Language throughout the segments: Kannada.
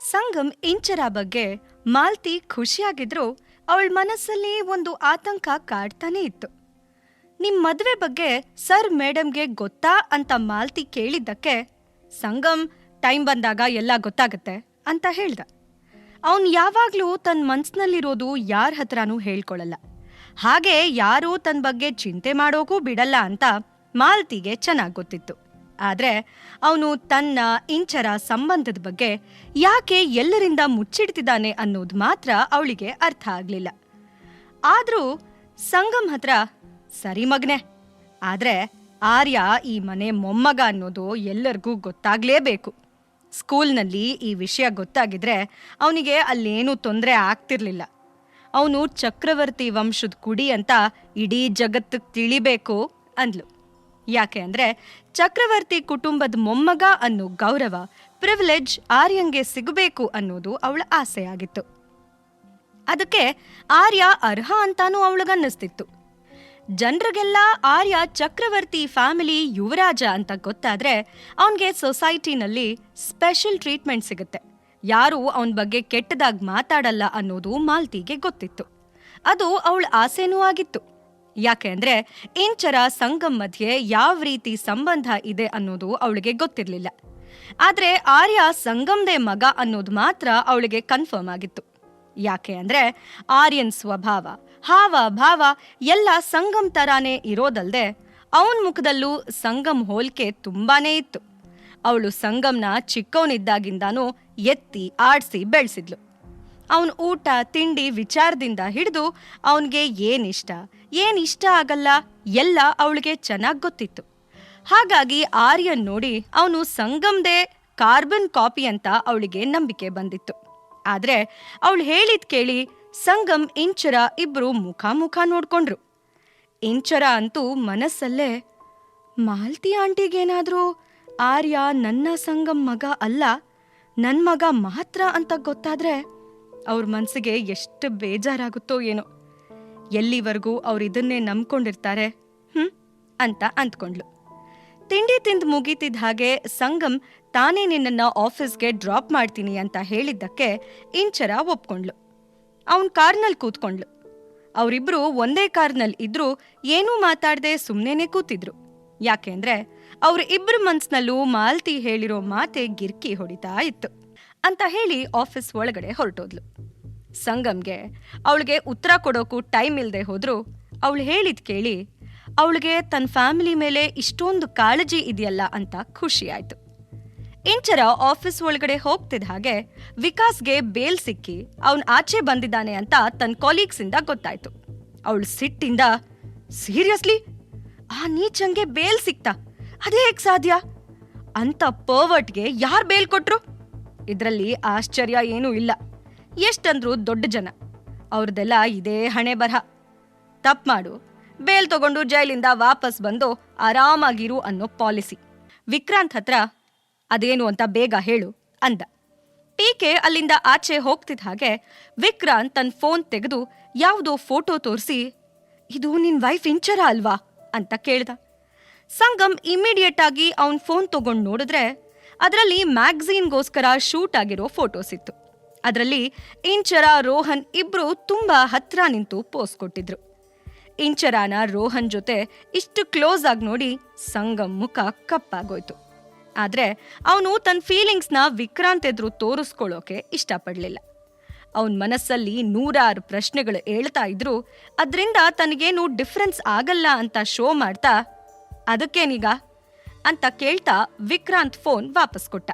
ಸಂಗಮ್ ಇಂಚರ ಬಗ್ಗೆ ಮಾಲ್ತಿ ಖುಷಿಯಾಗಿದ್ರು ಅವಳ ಮನಸ್ಸಲ್ಲಿ ಒಂದು ಆತಂಕ ಕಾಡ್ತಾನೆ ಇತ್ತು. ನಿಮ್ ಮದ್ವೆ ಬಗ್ಗೆ ಸರ್ ಮೇಡಮ್ಗೆ ಗೊತ್ತಾ ಅಂತ ಮಾಲ್ತಿ ಕೇಳಿದ್ದಕ್ಕೆ ಸಂಗಮ್ ಟೈಮ್ ಬಂದಾಗ ಎಲ್ಲ ಗೊತ್ತಾಗತ್ತೆ ಅಂತ ಹೇಳ್ದ. ಅವನ್ ಯಾವಾಗ್ಲೂ ತನ್ನ ಮನ್ಸ್ನಲ್ಲಿರೋದು ಯಾರ ಹತ್ರನೂ ಹೇಳ್ಕೊಳಲ್ಲ, ಹಾಗೆ ಯಾರೂ ತನ್ನ ಬಗ್ಗೆ ಚಿಂತೆ ಮಾಡೋಕೂ ಬಿಡಲ್ಲ ಅಂತ ಮಾಲ್ತಿಗೆ ಚೆನ್ನಾಗಿ ಗೊತ್ತಿತ್ತು. ಆದ್ರೆ ಅವನು ತನ್ನ ಇಂಚರ ಸಂಬಂಧದ ಬಗ್ಗೆ ಯಾಕೆ ಎಲ್ಲರಿಂದ ಮುಚ್ಚಿಡ್ತಿದ್ದಾನೆ ಅನ್ನೋದು ಮಾತ್ರ ಅವಳಿಗೆ ಅರ್ಥ ಆಗ್ಲಿಲ್ಲ. ಆದ್ರೂ ಸಂಗಮ್ ಹತ್ರ, ಸರಿ ಮಗ್ನೆ, ಆದ್ರೆ ಆರ್ಯ ಈ ಮನೆ ಮೊಮ್ಮಗ ಅನ್ನೋದು ಎಲ್ಲರಿಗೂ ಗೊತ್ತಾಗ್ಲೇಬೇಕು. ಸ್ಕೂಲ್ನಲ್ಲಿ ಈ ವಿಷಯ ಗೊತ್ತಾಗಿದ್ರೆ ಅವನಿಗೆ ಅಲ್ಲೇನೂ ತೊಂದರೆ ಆಗ್ತಿರ್ಲಿಲ್ಲ. ಅವನು ಚಕ್ರವರ್ತಿ ವಂಶದ ಕುಡಿ ಅಂತ ಇಡೀ ಜಗತ್ತಿಗೆ ತಿಳಿಬೇಕು ಅಂದ್ಲು. ಯಾಕೆ ಅಂದ್ರೆ ಚಕ್ರವರ್ತಿ ಕುಟುಂಬದ ಮೊಮ್ಮಗ ಅನ್ನೋ ಗೌರವ, ಪ್ರಿವಿಲೇಜ್ ಆರ್ಯಂಗೆ ಸಿಗಬೇಕು ಅನ್ನೋದು ಅವಳ ಆಸೆಯಾಗಿತ್ತು. ಅದಕ್ಕೆ ಆರ್ಯ ಅರ್ಹ ಅಂತಾನೂ ಅವಳಿಗನ್ನಿಸ್ತಿತ್ತು. ಜನರಿಗೆಲ್ಲ ಆರ್ಯ ಚಕ್ರವರ್ತಿ ಫ್ಯಾಮಿಲಿ ಯುವರಾಜ ಅಂತ ಗೊತ್ತಾದ್ರೆ ಅವನಿಗೆ ಸೊಸೈಟಿನಲ್ಲಿ ಸ್ಪೆಷಲ್ ಟ್ರೀಟ್ಮೆಂಟ್ ಸಿಗುತ್ತೆ, ಯಾರೂ ಅವನ ಬಗ್ಗೆ ಕೆಟ್ಟದಾಗಿ ಮಾತಾಡಲ್ಲ ಅನ್ನೋದು ಮಾಲ್ತಿಗೆ ಗೊತ್ತಿತ್ತು. ಅದು ಅವಳ ಆಸೆನೂ ಆಗಿತ್ತು. ಯಾಕೆ ಅಂದ್ರೆ ಇಂಚರ ಸಂಗಮ್ ಮಧ್ಯೆ ಯಾವ ರೀತಿ ಸಂಬಂಧ ಇದೆ ಅನ್ನೋದು ಅವಳಿಗೆ ಗೊತ್ತಿರಲಿಲ್ಲ. ಆದ್ರೆ ಆರ್ಯ ಸಂಗಮ್ದೇ ಮಗ ಅನ್ನೋದು ಮಾತ್ರ ಅವಳಿಗೆ ಕನ್ಫರ್ಮ್ ಆಗಿತ್ತು. ಯಾಕೆ ಅಂದ್ರೆ ಆರ್ಯನ್ ಸ್ವಭಾವ, ಹಾವ ಭಾವ ಎಲ್ಲ ಸಂಗಮ್ ತರಾನೇ ಇರೋದಲ್ದೆ ಅವನ ಮುಖದಲ್ಲೂ ಸಂಗಮ್ ಹೋಲ್ಕೆ ತುಂಬಾನೇ ಇತ್ತು. ಅವಳು ಸಂಗಮ್ನ ಚಿಕ್ಕವನಿದ್ದಾಗಿಂದಾನೂ ಎತ್ತಿ ಆಡ್ಸಿ ಬೆಳೆಸಿದ್ಲು. ಅವನ ಊಟ ತಿಂಡಿ ವಿಚಾರದಿಂದ ಹಿಡಿದು ಅವನಿಗೆ ಏನಿಷ್ಟ ಆಗಲ್ಲ ಎಲ್ಲ ಅವಳಿಗೆ ಚೆನ್ನಾಗಿ ಗೊತ್ತಿತ್ತು. ಹಾಗಾಗಿ ಆರ್ಯನ್ ನೋಡಿ ಅವನು ಸಂಗಮ್ದೇ ಕಾರ್ಬನ್ ಕಾಪಿ ಅಂತ ಅವಳಿಗೆ ನಂಬಿಕೆ ಬಂದಿತ್ತು. ಆದ್ರೆ ಅವಳು ಹೇಳಿದ್ ಕೇಳಿ ಸಂಗಮ್ ಇಂಚರ ಇಬ್ರು ಮುಖ ನೋಡ್ಕೊಂಡ್ರು. ಇಂಚರ ಅಂತೂ ಮನಸ್ಸಲ್ಲೇ, ಮಾಲ್ತಿ ಆಂಟಿಗೇನಾದ್ರೂ ಆರ್ಯ ನನ್ನ ಸಂಗಮ್ ಮಗ ಅಲ್ಲ, ನನ್ ಮಗ ಮಾತ್ರ ಅಂತ ಗೊತ್ತಾದ್ರೆ ಅವ್ರ ಮನ್ಸಿಗೆ ಎಷ್ಟು ಬೇಜಾರಾಗುತ್ತೋ ಏನೋ, ಎಲ್ಲಿವರೆಗೂ ಅವ್ರಿದನ್ನೇ ನಂಬ್ಕೊಂಡಿರ್ತಾರೆ ಅಂತ ಅಂದ್ಕೊಂಡ್ಲು. ತಿಂಡಿ ತಿಂದು ಮುಗೀತಿದ್ದ ಹಾಗೆ ಸಂಗಮ್ ತಾನೇ ನಿನ್ನನ್ನ ಆಫೀಸ್ಗೆ ಡ್ರಾಪ್ ಮಾಡ್ತೀನಿ ಅಂತ ಹೇಳಿದ್ದಕ್ಕೆ ಇಂಚರ ಒಪ್ಕೊಂಡ್ಲು. ಅವನ್ ಕಾರ್ನಲ್ಲಿ ಕೂತ್ಕೊಂಡ್ಲು. ಅವರಿಬ್ರು ಒಂದೇ ಕಾರ್ನಲ್ಲಿ ಇದ್ರೂ ಏನೂ ಮಾತಾಡದೆ ಸುಮ್ಮನೆ ಕೂತಿದ್ರು. ಯಾಕೆಂದ್ರೆ ಅವ್ರ ಇಬ್ರು ಮನ್ಸ್ನಲ್ಲೂ ಮಾಲ್ತಿ ಹೇಳಿರೋ ಮಾತೆ ಗಿರ್ಕಿ ಹೊಡಿತಾ ಇತ್ತು ಅಂತ ಹೇಳಿ ಆಫೀಸ್ ಒಳಗಡೆ ಹೊರಟೋದ್ಲು. ಸಂಗಮ್ಗೆ ಅವಳಿಗೆ ಉತ್ತರ ಕೊಡೋಕು ಟೈಮ್ ಇಲ್ಲದೆ ಹೋದ್ರು ಅವಳು ಹೇಳಿದ್ ಕೇಳಿ ಅವಳಿಗೆ ತನ್ನ ಫ್ಯಾಮಿಲಿ ಮೇಲೆ ಇಷ್ಟೊಂದು ಕಾಳಜಿ ಇದೆಯಲ್ಲ ಅಂತ ಖುಷಿ ಆಯ್ತು. ಇಂಚರ ಆಫೀಸ್ ಒಳಗಡೆ ಹೋಗ್ತಿದ್ದ ಹಾಗೆ ವಿಕಾಸ್ಗೆ ಬೇಲ್ ಸಿಕ್ಕಿ ಅವನ್ ಆಚೆ ಬಂದಿದ್ದಾನೆ ಅಂತ ತನ್ನ ಕಾಲೀಗ್ಸ್ ಇಂದ ಗೊತ್ತಾಯ್ತು. ಅವಳು ಸಿಟ್ಟಿಂದ, ಸೀರಿಯಸ್ಲಿ ಆ ನೀಚಂಗೆ ಬೇಲ್ ಸಿಕ್ತಾ? ಅದೇ ಹೇಗ್ ಸಾಧ್ಯ? ಅಂತ ಪರ್ವರ್ಟ್ಗೆ ಯಾರ್ ಬೇಲ್ ಕೊಟ್ರು? ಇದ್ರಲ್ಲಿ ಆಶ್ಚರ್ಯ ಏನೂ ಇಲ್ಲ. ಎಷ್ಟಂದ್ರು ದೊಡ್ಡ ಜನ, ಅವ್ರದೆಲ್ಲ ಇದೇ ಹಣೆ ಬರಹ. ತಪ್ಪು ಮಾಡು, ಬೇಲ್ ತಗೊಂಡು ಜೈಲಿಂದ ವಾಪಸ್ ಬಂದು ಆರಾಮಾಗಿರು ಅನ್ನೋ ಪಾಲಿಸಿ. ವಿಕ್ರಾಂತ್ ಹತ್ರ ಅದೇನು ಅಂತ ಬೇಗ ಹೇಳು ಅಂದ. ಪಿಕೆ ಅಲ್ಲಿಂದ ಆಚೆ ಹೋಗ್ತಿದ್ದ ಹಾಗೆ ವಿಕ್ರಾಂತ್ ತನ್ನ ಫೋನ್ ತೆಗೆದು ಯಾವುದೋ ಫೋಟೋ ತೋರಿಸಿ, ಇದು ನಿನ್ ವೈಫ್ ಇಂಚರ ಅಲ್ವಾ ಅಂತ ಕೇಳ್ದ. ಸಂಗಮ್ ಇಮಿಡಿಯೇಟ್ ಆಗಿ ಅವನ್ ಫೋನ್ ತಗೊಂಡು ನೋಡಿದ್ರೆ ಅದರಲ್ಲಿ ಮ್ಯಾಗಝೀನ್ಗೋಸ್ಕರ ಶೂಟ್ ಆಗಿರೋ ಫೋಟೋಸ್ ಇತ್ತು. ಅದರಲ್ಲಿ ಇಂಚರ ರೋಹನ್ ಇಬ್ರು ತುಂಬಾ ಹತ್ರ ನಿಂತು ಪೋಸ್ ಕೊಟ್ಟಿದ್ರು. ಇಂಚರಾನ ರೋಹನ್ ಜೊತೆ ಇಷ್ಟು ಕ್ಲೋಸ್ ಆಗಿ ನೋಡಿ ಸಂಗಮ್ ಮುಖ ಕಪ್ಪಾಗೋಯ್ತು. ಆದ್ರೆ ಅವನು ತನ್ನ ಫೀಲಿಂಗ್ಸ್ನ ವಿಕ್ರಾಂತ್ ಎದುರು ತೋರಿಸ್ಕೊಳ್ಳೋಕೆ ಇಷ್ಟಪಡ್ಲಿಲ್ಲ. ಅವನ ಮನಸ್ಸಲ್ಲಿ 100 ಪ್ರಶ್ನೆಗಳು ಏಳ್ತಾ ಇದ್ರು. ಅದರಿಂದ ತನಗೇನು ಡಿಫ್ರೆನ್ಸ್ ಆಗಲ್ಲ ಅಂತ ಶೋ ಮಾಡ್ತಾ, ಅದಕ್ಕೇನೀಗ ಅಂತ ಕೇಳ್ತಾ ವಿಕ್ರಾಂತ್ ಫೋನ್ ವಾಪಸ್ ಕೊಟ್ಟ.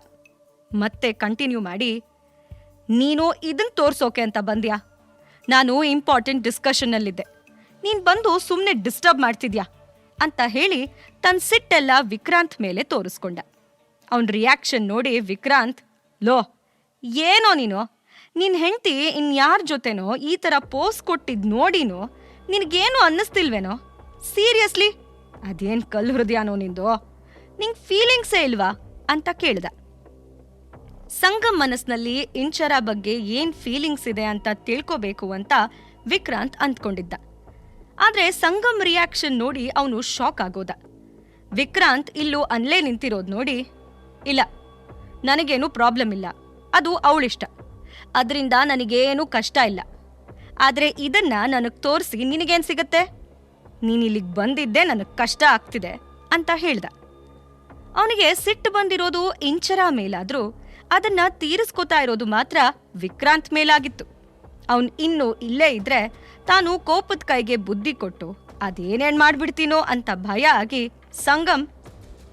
ಮತ್ತೆ ಕಂಟಿನ್ಯೂ ಮಾಡಿ, ನೀನು ಇದನ್ ತೋರ್ಸೋಕೆ ಅಂತ ಬಂದ್ಯಾ? ನಾನು ಇಂಪಾರ್ಟೆಂಟ್ ಡಿಸ್ಕಷನ್ನಲ್ಲಿದ್ದೆ, ನೀನ್ ಬಂದು ಸುಮ್ಮನೆ ಡಿಸ್ಟರ್ಬ್ ಮಾಡ್ತಿದ್ಯಾ ಅಂತ ಹೇಳಿ ತನ್ನ ಸಿಟ್ಟೆಲ್ಲ ವಿಕ್ರಾಂತ್ ಮೇಲೆ ತೋರಿಸ್ಕೊಂಡ. ಅವನ ರಿಯಾಕ್ಷನ್ ನೋಡಿ ವಿಕ್ರಾಂತ್, ಲೋ ಏನೋ ನೀನು, ನಿನ್ ಹೆಂಡತಿ ಇನ್ಯಾರ ಜೊತೆನೋ ಈ ಥರ ಪೋಸ್ ಕೊಟ್ಟಿದ್ ನೋಡಿನೋ ನಿನಗೇನು ಅನ್ನಿಸ್ತಿಲ್ವೇನೋ? ಸೀರಿಯಸ್ಲಿ ಅದೇನ್ ಕಲ್ಲು ಹೃದಯನೋ ನಿಂದು? ನಿಂಗೆ ಫೀಲಿಂಗ್ಸೇ ಇಲ್ವಾ ಅಂತ ಕೇಳ್ದ. ಸಂಗಮ್ ಮನಸ್ನಲ್ಲಿ ಇಂಚರ ಬಗ್ಗೆ ಏನ್ ಫೀಲಿಂಗ್ಸ್ ಇದೆ ಅಂತ ತಿಳ್ಕೋಬೇಕು ಅಂತ ವಿಕ್ರಾಂತ್ ಅಂದ್ಕೊಂಡಿದ್ದ. ಆದ್ರೆ ಸಂಗಮ್ ರಿಯಾಕ್ಷನ್ ನೋಡಿ ಅವನು ಶಾಕ್ ಆಗೋದ. ವಿಕ್ರಾಂತ್ ಇಲ್ಲೂ ಅನ್ಲೇ ನಿಂತಿರೋದ್ ನೋಡಿ, ಇಲ್ಲ ನನಗೇನು ಪ್ರಾಬ್ಲಮ್ ಇಲ್ಲ, ಅದು ಅವಳಿಷ್ಟ. ಅದರಿಂದ ನನಗೇನೂ ಕಷ್ಟ ಇಲ್ಲ. ಆದರೆ ಇದನ್ನ ನನಗೆ ತೋರಿಸಿ ನಿನಗೇನು ಸಿಗತ್ತೆ? ನೀನಿಲ್ಲಿಗೆ ಬಂದಿದ್ದೆ ನನಗೆ ಕಷ್ಟ ಆಗ್ತಿದೆ ಅಂತ ಹೇಳ್ದ. ಅವನಿಗೆ ಸಿಟ್ಟು ಬಂದಿರೋದು ಇಂಚರ ಮೇಲಾದ್ರೂ ಅದನ್ನ ತೀರಿಸ್ಕೋತಾ ಇರೋದು ಮಾತ್ರ ವಿಕ್ರಾಂತ್ ಮೇಲಾಗಿತ್ತು. ಅವನು ಇನ್ನೂ ಇಲ್ಲೇ ಇದ್ರೆ ತಾನು ಕೋಪದ ಕೈಗೆ ಬುದ್ಧಿ ಕೊಟ್ಟು ಅದೇನೇನ್ ಮಾಡ್ಬಿಡ್ತೀನೋ ಅಂತ ಭಯ ಆಗಿ, ಸಂಗಮ್,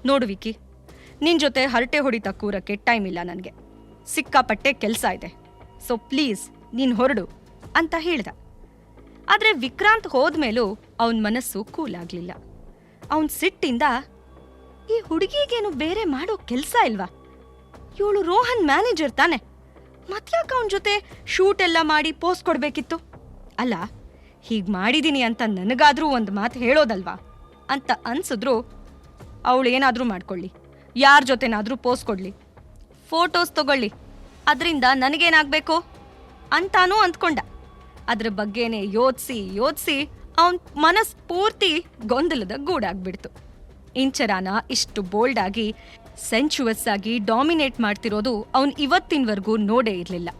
ನೋಡು ವಿಕಿ, ನಿನ್ ಜೊತೆ ಹರಟೆ ಹೊಡಿತಾ ಕೂರಕ್ಕೆ ಟೈಮ್ ಇಲ್ಲ ನನಗೆ. ಸಿಕ್ಕಾಪಟ್ಟೆ ಕೆಲಸ ಇದೆ. ಸೊ ಪ್ಲೀಸ್ ನೀನು ಹೊರಡು ಅಂತ ಹೇಳ್ದ. ಆದರೆ ವಿಕ್ರಾಂತ್ ಹೋದ್ಮೇಲೂ ಅವನ ಮನಸ್ಸು ಕೂಲ್ ಆಗ್ಲಿಲ್ಲ. ಅವನ್ ಸಿಟ್ಟಿಂದ, ಈ ಹುಡುಗಿಗೇನು ಬೇರೆ ಮಾಡೋ ಕೆಲಸ ಇಲ್ವಾ? ಇವಳು ರೋಹನ್ ಮ್ಯಾನೇಜರ್ ತಾನೆ, ಮತ್ಯಾಕೆ ಅವನ ಜೊತೆ ಶೂಟ್ ಎಲ್ಲ ಮಾಡಿ ಪೋಸ್ ಕೊಡ್ಬೇಕಿತ್ತು? ಅಲ್ಲ, ಹೀಗೆ ಮಾಡಿದೀನಿ ಅಂತ ನನಗಾದ್ರೂ ಒಂದು ಮಾತು ಹೇಳೋದಲ್ವಾ ಅಂತ ಅನ್ಸಿದ್ರು. ಅವಳು ಏನಾದರೂ ಮಾಡ್ಕೊಳ್ಳಿ, ಯಾರ ಜೊತೆನಾದ್ರೂ ಪೋಸ್ ಕೊಡ್ಲಿ, ಫೋಟೋಸ್ ತಗೊಳ್ಳಿ, ಅದರಿಂದ ನನಗೇನಾಗಬೇಕು ಅಂತಾನೂ ಅಂದ್ಕೊಂಡ. ಅದ್ರ ಬಗ್ಗೆನೇ ಯೋಚಿಸಿ ಅವನ ಮನಸ್ಸು ಪೂರ್ತಿ ಗೊಂದಲದ ಗೂಡಾಗ್ಬಿಡ್ತು. ಇಂಚರಾನ ಇಷ್ಟು ಬೋಲ್ಡ್ ಆಗಿ, ಸೆನ್ಚುವಸ್ ಆಗಿ ಡಾಮಿನೇಟ್ ಮಾಡ್ತಿರೋದು ಅವನು ಇವತ್ತಿನವರೆಗೂ ನೋಡೇ ಇರಲಿಲ್ಲ.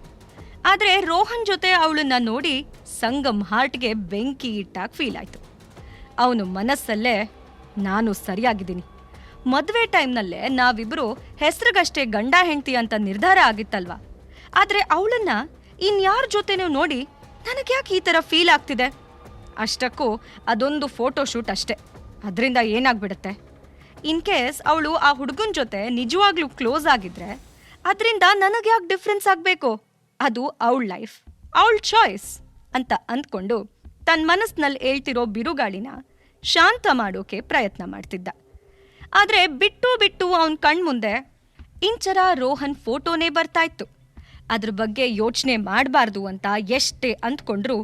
ಆದರೆ ರೋಹನ್ ಜೊತೆ ಅವಳನ್ನ ನೋಡಿ ಸಂಗಮ್ ಹಾರ್ಟ್ಗೆ ಬೆಂಕಿ ಇಟ್ಟಾಗ ಫೀಲ್ ಆಯ್ತು. ಅವನು ಮನಸ್ಸಲ್ಲೇ, ನಾನು ಸರಿಯಾಗಿದ್ದೀನಿ, ಮದುವೆ ಟೈಮ್ನಲ್ಲೇ ನಾವಿಬ್ರು ಹೆಸರಿಗಷ್ಟೇ ಗಂಡ ಹೆಂಡತಿ ಅಂತ ನಿರ್ಧಾರ ಆಗಿತ್ತಲ್ವಾ. ಆದರೆ ಅವಳನ್ನ ಇನ್ಯಾರ ಜೊತೆನೂ ನೋಡಿ ನನಗ್ಯಾಕೆ ಈ ಥರ ಫೀಲ್ ಆಗ್ತಿದೆ? ಅಷ್ಟಕ್ಕೂ ಅದೊಂದು ಫೋಟೋಶೂಟ್ ಅಷ್ಟೇ, ಅದರಿಂದ ಏನಾಗ್ಬಿಡುತ್ತೆ? ಇನ್ ಕೇಸ್ ಅವಳು ಆ ಹುಡುಗನ ಜೊತೆ ನಿಜವಾಗ್ಲೂ ಕ್ಲೋಸ್ ಆಗಿದ್ರೆ ಅದರಿಂದ ನನಗ್ಯಾಕೆ ಡಿಫ್ರೆನ್ಸ್ ಆಗಬೇಕು? ಅದು ಅವಳ ಲೈಫ್, ಅವಳ ಚಾಯ್ಸ್ ಅಂತ ಅಂದ್ಕೊಂಡು ತನ್ನ ಮನಸ್ಸಿನಲ್ಲಿ ಹೇಳ್ತಿರೋ ಬಿರುಗಾಳಿನ ಶಾಂತ ಮಾಡೋಕೆ ಪ್ರಯತ್ನ ಮಾಡ್ತಿದ್ದ. ಆದರೆ ಬಿಟ್ಟು ಅವನ ಕಣ್ಮುಂದೆ ಇಂಚರ ರೋಹನ್ ಫೋಟೋನೇ ಬರ್ತಾ ಇತ್ತು. ಅದ್ರ ಬಗ್ಗೆ ಯೋಚನೆ ಮಾಡಬಾರ್ದು ಅಂತ ಎಷ್ಟೇ ಅಂದ್ಕೊಂಡ್ರೂ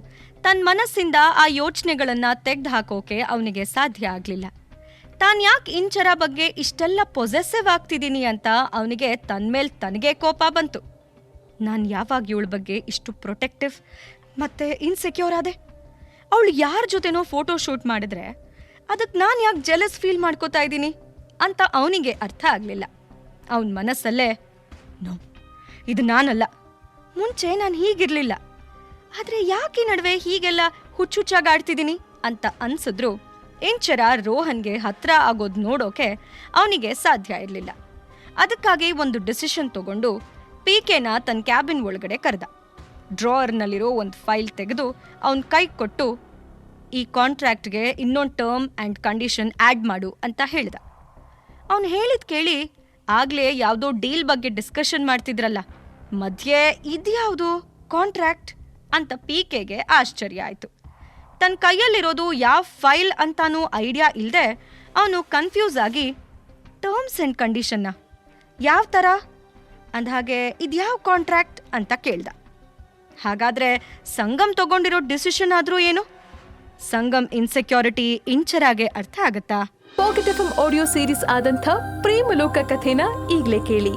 ತನ್ನ ಮನಸ್ಸಿಂದ ಆ ಯೋಚನೆಗಳನ್ನ ತೆಗೆದು ಹಾಕೋಕೆ ಅವನಿಗೆ ಸಾಧ್ಯ ಆಗಲಿಲ್ಲ. ತಾನು ಯಾಕೆ ಇಂಚರ ಬಗ್ಗೆ ಇಷ್ಟೆಲ್ಲ ಪೊಸೆಸಿವ್ ಆಗ್ತಿದ್ದೀನಿ ಅಂತ ಅವನಿಗೆ ತನ್ಮೇಲೆ ತನಗೆ ಕೋಪ ಬಂತು. ನಾನು ಯಾವಾಗ ಇವಳ ಬಗ್ಗೆ ಇಷ್ಟು ಪ್ರೊಟೆಕ್ಟಿವ್ ಮತ್ತೆ ಇನ್ಸೆಕ್ಯೂರ್ ಆದೆ? ಅವಳು ಯಾರ ಜೊತೆನೋ ಫೋಟೋ ಶೂಟ್ ಮಾಡಿದ್ರೆ ಅದಕ್ಕೆ ನಾನು ಯಾಕೆ ಜೆಲಸ್ ಫೀಲ್ ಮಾಡ್ಕೋತಾ ಇದ್ದೀನಿ ಅಂತ ಅವನಿಗೆ ಅರ್ಥ ಆಗಲಿಲ್ಲ. ಅವನ ಮನಸ್ಸಲ್ಲೇ, ನೋ, ಇದು ನಾನಲ್ಲ, ಮುಂಚೆ ನಾನು ಹೀಗಿರಲಿಲ್ಲ, ಆದರೆ ಯಾಕೆ ನಡುವೆ ಹೀಗೆಲ್ಲ ಹುಚ್ಚುಚ್ಚಾಗಾಡ್ತಿದ್ದೀನಿ ಅಂತ ಅನ್ಸಿದ್ರು ಇಂಚರ ರೋಹನ್ಗೆ ಹತ್ರ ಆಗೋದು ನೋಡೋಕೆ ಅವನಿಗೆ ಸಾಧ್ಯ ಇರಲಿಲ್ಲ. ಅದಕ್ಕಾಗಿ ಒಂದು ಡಿಸಿಷನ್ ತಗೊಂಡು ಪಿಕೆನ ತನ್ನ ಕ್ಯಾಬಿನ್ ಒಳಗಡೆ ಕರೆದ. ಡ್ರಾವರ್ನಲ್ಲಿರೋ ಒಂದು ಫೈಲ್ ತೆಗೆದು ಅವನ ಕೈಗೆ ಕೊಟ್ಟು, ಈ ಕಾಂಟ್ರಾಕ್ಟ್ಗೆ ಇನ್ನೊಂದು ಟರ್ಮ್ ಆ್ಯಂಡ್ ಕಂಡೀಷನ್ ಆ್ಯಡ್ ಮಾಡು ಅಂತ ಹೇಳ್ದ. ಅವನು ಹೇಳಿದ್ ಕೇಳಿ ಆಗಲೇ ಯಾವುದೋ ಡೀಲ್ ಬಗ್ಗೆ ಡಿಸ್ಕಷನ್ ಮಾಡ್ತಿದ್ರಲ್ಲ, ಮಧ್ಯೆ ಇದ್ಯಾವುದು ಕಾಂಟ್ರಾಕ್ಟ್ ಅಂತ ಪಿಕೆಗೆ ಆಶ್ಚರ್ಯ ಆಯಿತು. ತನ್ನ ಕೈಯಲ್ಲಿರೋದು ಯಾವ ಫೈಲ್ ಅಂತಾನೂ ಐಡಿಯಾ ಇಲ್ಲದೆ ಅವನು ಕನ್ಫ್ಯೂಸ್ ಆಗಿ, ಟರ್ಮ್ಸ್ ಆ್ಯಂಡ್ ಕಂಡೀಷನ್ನ ಯಾವ ಥರ ಅಂದಹಾಗೆ ಇದ್ಯಾವ ಕಾಂಟ್ರಾಕ್ಟ್ ಅಂತ ಕೇಳ್ದ. ಹಾಗಾದರೆ ಸಂಗಮ್ ತಗೊಂಡಿರೋ ಡಿಸಿಷನ್ ಆದರೂ ಏನು? ಸಂಗಮ್ ಇನ್ಸೆಕ್ಯೂರಿಟಿ ಇಂಚರಾಗೆ ಅರ್ಥ ಆಗತ್ತಾ? ಪಾಕೆಟ್ ಎಫ್ಎಂ ಆಡಿಯೋ ಸೀರೀಸ್ ಆದಂಥ ಪ್ರೇಮಲೋಕ ಕಥೆನ ಈಗಲೇ ಕೇಳಿ.